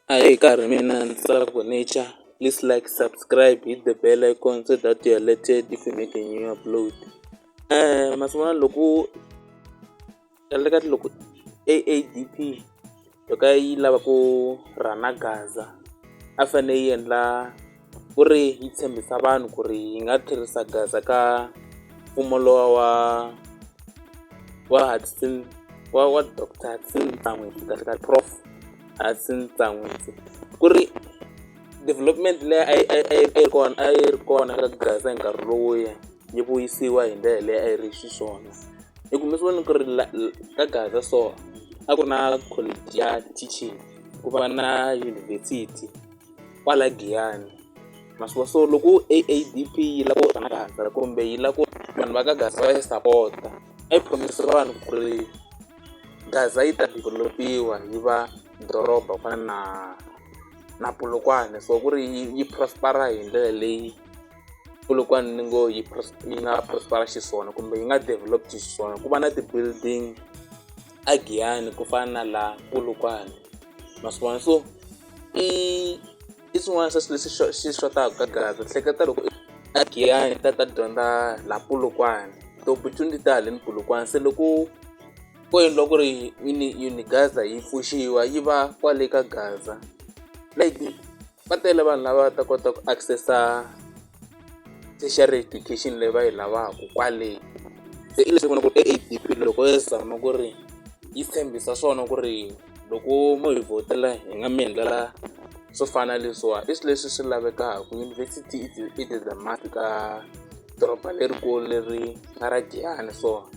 A hi nkarhi mina ndzi tsala ku nature, please like, subscribe, hit the bell icon so that you are alerted if you make a new upload. Ma swi vona loko loko AADP loko yi lava ku rhana Gaza a fanele yi endla ku ri yi tshembisa vanhu ku ri yi nga tirhisa Gaza ka mfumo lowa wa Hudson wa Dr. Hudson Ntsanwetso kahle Prof Hudson Ntsanwetso ku ri development leyi a yi ri kona ka Gaza hi nkarhi lowuya yi vuyisiwa hi ndlela leyi a yi ri xiswona. Hi ku mi swi vona ku ri ka Gaza so a ku na college ya teaching, ku va na university kwala Giyani. Ma swi vona so loko AADP yi lava ku rhana Gaza kumbe yi lava ku vanhu va ka Gaza va yi sapota, a yi promise vanhu ku ri Gaza yi ta develop-iwa yi va doroba ku fana na Polokwane, so ku ri yi prosper hi ndlela leyi Polokwane ni ngo yi nga prosper xiswona kumbe yi nga develop xiswona. Ku va na ti-building a Giyani ku fana na laha Polokwane, ma swi vona. So i swin'wana swa swilo leswi swi xotaka ka Gaza. Hleketa loko a Giyani ta dyondza laha Polokwane, ti-opportunity ta haleni Polokwane. Se loko ko endliwa ku ri Gaza yi pfuxiwa yi va kwale ka Gaza, like va tele vanhu lava ta kota ku access-a tertiary education leyi va yi lavaka kwale. Se i leswi vonaka ku AADP loko yo zama ku ri yi tshembisa swona ku ri loko mo hi vhotela hi nga mi endlela swo fana na leswiwa, i swilo leswi swi lavekaka. University it is a must ka doroba lerikulu leri nga ra Giyani. So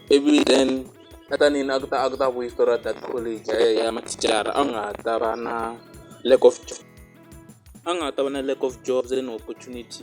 ivi then tanihiloko a ku ta vuyiseriwa that college ya mathicara a nga ha ta va na lack of jobs and opportunity.